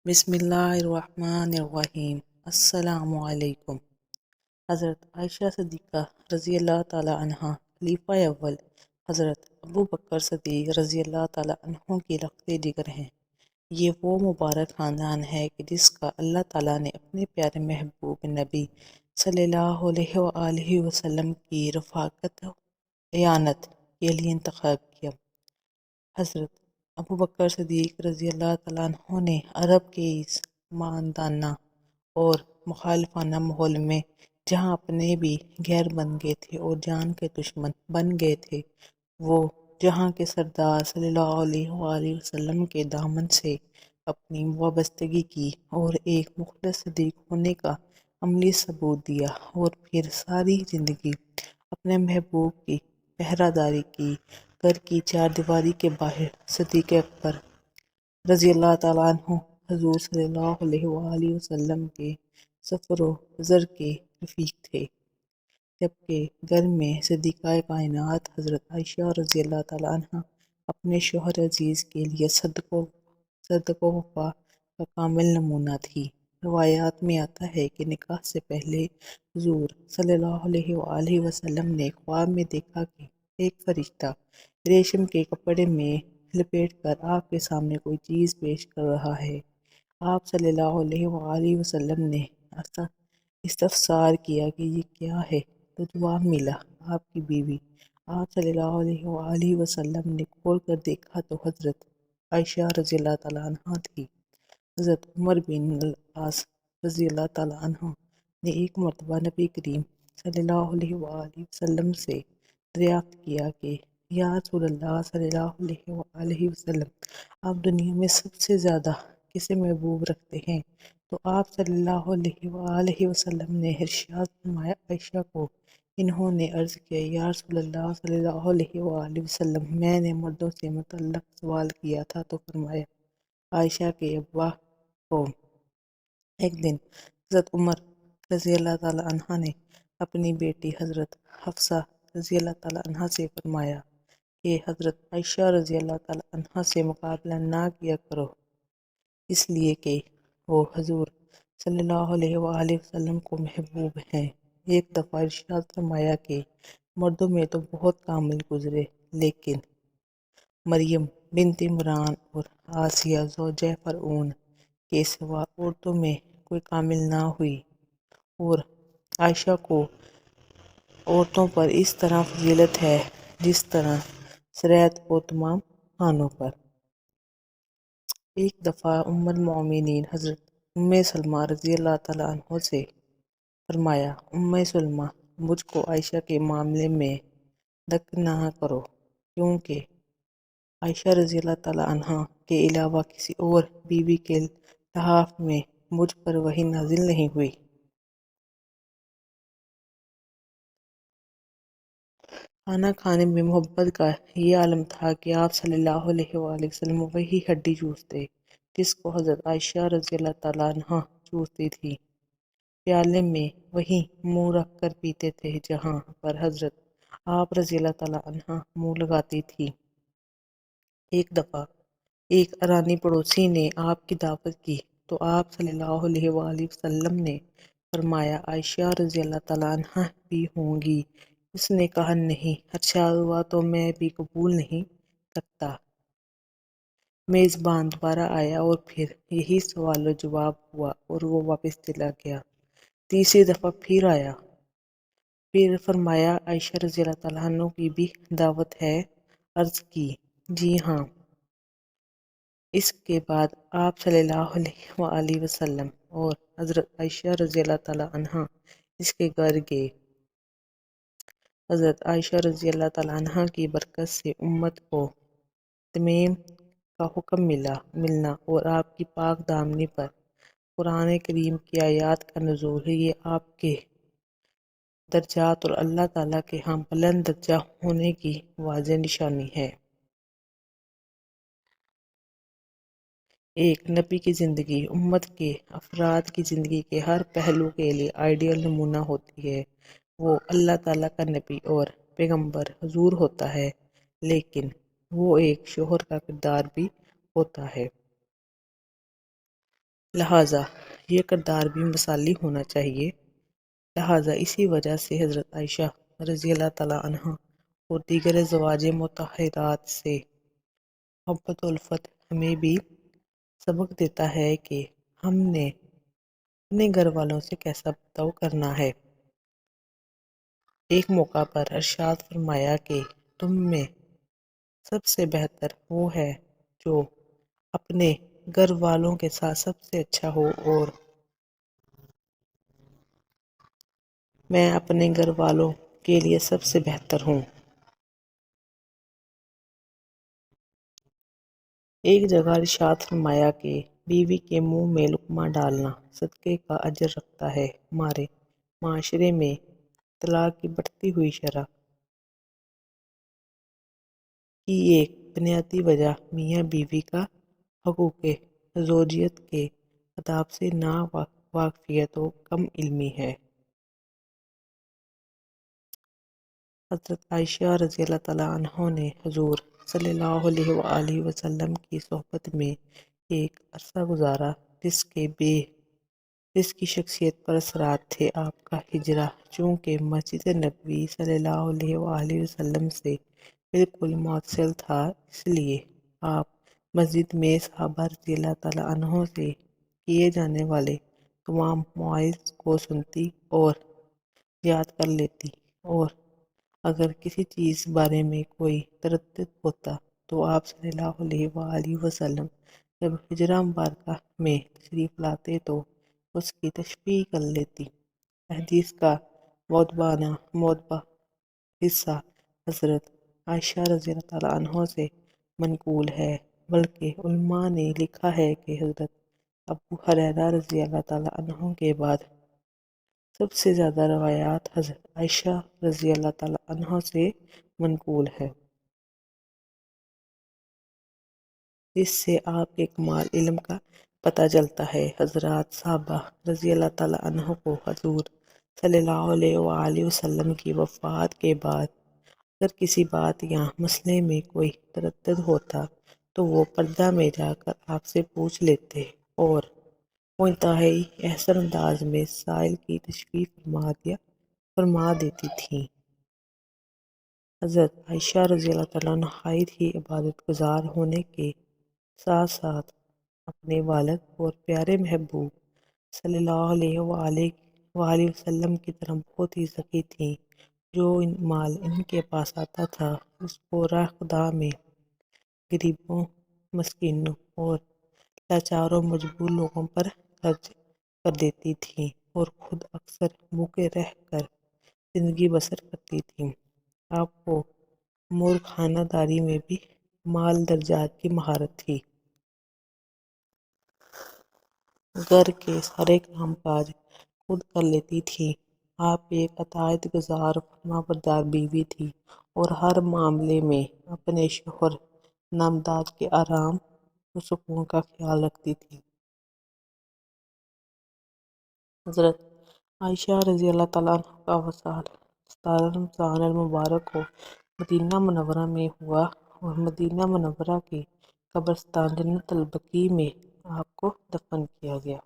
بسم اللہ الرحمن الرحیم۔ السلام علیکم۔ حضرت عائشہ صدیقہ رضی اللہ تعالیٰ عنہ خلیفہ اول حضرت ابو بکر صدیق رضی اللہ تعالیٰ عنہ کی رخت جگر ہیں۔ یہ وہ مبارک خاندان ہے کہ جس کا اللہ تعالیٰ نے اپنے پیارے محبوب نبی صلی اللہ علیہ وآلہ وسلم کی رفاقت و اعانت کے لیے انتخاب کیا۔ حضرت ابو بکر صدیق رضی اللہ تعالیٰ عنہ نے عرب کے اس ماندانہ اور مخالفانہ ماحول میں جہاں اپنے بھی غیر بن گئے تھے اور جان کے دشمن بن گئے تھے، وہ جہاں کے سردار صلی اللہ علیہ وآلہ وسلم کے دامن سے اپنی وابستگی کی اور ایک مخلص صدیق ہونے کا عملی ثبوت دیا، اور پھر ساری زندگی اپنے محبوب کی پہرہ داری کی۔ گھر کی چار دیواری کے باہر صدیق اکبر رضی اللہ تعالیٰ عنہ حضور صلی اللہ علیہ وآلہ وسلم کے سفر و زر کے رفیق تھے، جبکہ گھر میں صدیقہ کائنات حضرت عائشہ رضی اللہ تعالیٰ عنہ اپنے شوہر عزیز کے لیے صدق و وفا کا کامل نمونہ تھی۔ روایات میں آتا ہے کہ نکاح سے پہلے حضور صلی اللہ علیہ وآلہ وسلم نے خواب میں دیکھا کہ ایک فرشتہ ریشم کے کپڑے میں لپیٹ کر آپ کے سامنے کوئی چیز پیش کر رہا ہے۔ آپ صلی اللہ علیہ وآلہ وسلم نے استفسار کیا کہ یہ کیا ہے، تو جواب ملا، آپ کی بیوی۔ آپ صلی اللہ علیہ وآلہ وسلم نے کھول کر دیکھا تو حضرت عائشہ رضی اللہ تعالیٰ عنہ تھی۔ حضرت عمر بن العاص رضی اللہ تعالیٰ عنہ نے ایک مرتبہ نبی کریم صلی اللہ علیہ وآلہ وسلم سے دریافت کیا کہ یا رسول اللہ صلی اللہ علیہ وآلہ وسلم، آپ دنیا میں سب سے زیادہ کسے محبوب رکھتے ہیں؟ تو آپ صلی اللہ علیہ وآلہ وسلم نے ارشاد فرمایا، عائشہ کو۔ انہوں نے عرض کیا، یا رسول اللہ صلی اللہ علیہ وآلہ وسلم، میں نے مردوں سے متعلق سوال کیا تھا تو فرمایا عائشہ کے ابا کو۔ ایک دن حضرت عمر رضی اللہ تعالیٰ عنہ نے اپنی بیٹی حضرت حفصہ رضی اللہ تعالیٰ عنہ سے فرمایا کہ حضرت عائشہ رضی اللہ تعالیٰ عنہ سے مقابلہ نہ کیا کرو، اس لیے کہ وہ حضور صلی اللہ علیہ وآلہ وسلم کو محبوب ہیں۔ ایک دفعہ ارشاد فرمایا کہ مردوں میں تو بہت کامل گزرے، لیکن مریم بنت عمران اور آسیہ زوجہ فرعون کے سوا عورتوں میں کوئی کامل نہ ہوئی، اور عائشہ کو عورتوں پر اس طرح فضیلت ہے جس طرح سرید کو تمام خانوں پر۔ ایک دفعہ ام المومنین حضرت سلمہ رضی اللہ تعالیٰ عنہ سے فرمایا، سلمہ، مجھ کو عائشہ کے معاملے میں دخل نہ کرو، کیونکہ عائشہ رضی اللہ تعالیٰ عنہ کے علاوہ کسی اور بیوی کے لحاف میں مجھ پر وحی نازل نہیں ہوئی۔ کھانا کھانے میں محبت کا یہ عالم تھا کہ آپ صلی اللہ علیہ وآلہ وسلم وہی ہڈی چوستے جس کو حضرت عائشہ رضی اللہ تعالیٰ عنہ چوستی تھی۔ پیالے میں وہی منہ رکھ کر پیتے تھے جہاں پر حضرت آپ رضی اللہ تعالیٰ عنہ منہ لگاتی تھی۔ ایک دفعہ ایک ایرانی پڑوسی نے آپ کی دعوت کی تو آپ صلی اللہ علیہ وآلہ وسلم نے فرمایا، عائشہ رضی اللہ تعالیٰ عنہ بھی ہوں گی؟ اس نے کہا، نہیں، ارشاد ہوا تو میں بھی قبول نہیں کرتا۔ میزبان دوبارہ آیا اور پھر یہی سوال و جواب ہوا اور وہ واپس چلا گیا۔ تیسری دفعہ پھر آیا، پھر فرمایا، عائشہ رضی اللہ تعالیٰ عنہ کی بھی دعوت ہے؟ عرض کی، جی ہاں۔ اس کے بعد آپ صلی اللہ علیہ وآلہ وسلم اور حضرت عائشہ رضی اللہ تعالیٰ عنہ اس کے گھر گئے۔ حضرت عائشہ رضی اللہ تعالیٰ عنہ کی برکت سے امت کو تمیم کا حکم ملنا اور آپ کی پاک دامنی پر قرآن کریم کی آیات کا نزول، یہ آپ کے درجات اور اللہ تعالیٰ کے ہاں بلند درجہ ہونے کی واضح نشانی ہے۔ ایک نبی کی زندگی امت کے افراد کی زندگی کے ہر پہلو کے لیے آئیڈیل نمونہ ہوتی ہے۔ وہ اللہ تعالیٰ کا نبی اور پیغمبر حضور ہوتا ہے، لیکن وہ ایک شوہر کا کردار بھی ہوتا ہے۔ لہٰذا یہ کردار بھی مثالی ہونا چاہیے۔ لہٰذا اسی وجہ سے حضرت عائشہ رضی اللہ تعالیٰ عنہا اور دیگر ازواج مطہرات سے محبت و الفت ہمیں بھی سبق دیتا ہے کہ ہم نے اپنے گھر والوں سے کیسا برتاؤ کرنا ہے۔ ایک موقع پر ارشاد فرمایا کہ تم میں سب سے بہتر وہ ہے جو اپنے گھر والوں کے ساتھ سب سے اچھا ہو، اور میں اپنے گھر والوں کے لیے سب سے بہتر ہوں۔ ایک جگہ ارشاد فرمایا کہ بیوی کے منہ میں لقمہ ڈالنا صدقے کا اجر رکھتا ہے۔ ہمارے معاشرے میں طلاق کی بڑھتی ہوئی شرح کی ایک بنیادی وجہ میاں بیوی کا حقوق زوجیت کے آداب سے ناواقفیت و کم علمی ہے۔ حضرت عائشہ رضی اللہ تعالیٰ عنہا نے حضور صلی اللہ علیہ وآلہ وسلم کی صحبت میں ایک عرصہ گزارا، جس کی شخصیت پر اثرات تھے۔ آپ کا ہجرہ چونکہ مسجد نبوی صلی اللہ علیہ وآلہ وسلم سے بالکل متصل تھا، اس لیے آپ مسجد میں صحابہ رضی اللہ تعالیٰ عنہم سے کیے جانے والے تمام مواعظ کو سنتی اور یاد کر لیتی، اور اگر کسی چیز بارے میں کوئی تردد ہوتا تو آپ صلی اللہ علیہ وآلہ وسلم جب ہجرہ مبارکہ میں تشریف لاتے تو اس کی تشریح کر لیتی۔ حدیث کا معتبر حصہ حضرت عائشہ رضی اللہ تعالیٰ عنہا سے منقول ہے، بلکہ علماء نے لکھا ہے کہ حضرت ابو ہریرہ رضی اللہ تعالیٰ عنہ کے بعد سب سے زیادہ روایات حضرت عائشہ رضی اللہ تعالیٰ عنہا سے منقول ہے، جس سے آپ کے کمال علم کا پتہ چلتا ہے۔ حضرات صحابہ رضی اللہ تعالیٰ عنہ کو حضور صلی اللہ علیہ وآلہ وسلم کی وفات کے بعد اگر کسی بات یا مسئلے میں کوئی تردد ہوتا تو وہ پردہ میں جا کر آپ سے پوچھ لیتے، اور وہ انتہائی احسن انداز میں سائل کی تشریح فرما دیتی تھیں۔ حضرت عائشہ رضی اللہ تعالیٰ نہایت ہی عبادت گزار ہونے کے ساتھ ساتھ اپنے والد اور پیارے محبوب صلی اللہ علیہ وآلہ وسلم کی طرح بہت ہی ذکی تھیں۔ جو مال ان کے پاس آتا تھا اس کو راہ خدا میں غریبوں، مسکینوں اور لاچاروں مجبور لوگوں پر خرچ کر دیتی تھیں، اور خود اکثر بھوکے رہ کر زندگی بسر کرتی تھیں۔ آپ کو امور خانہ داری میں بھی مال درجات کی مہارت تھی۔ گھر کے سارے کام کاج خود کر لیتی تھیں۔ آپ ایک اطاعت گزار و فرمانبردار بیوی تھیں اور ہر معاملے میں اپنے شوہر نامدار کے آرام و سکون کا خیال رکھتی تھیں۔ حضرت عائشہ رضی اللہ تعالیٰ عنہا کا وصال 17 رمضان المبارک کو مدینہ منورہ میں ہوا، اور مدینہ منورہ کے قبرستان جنت البقیع میں آپ کو دفن کیا گیا۔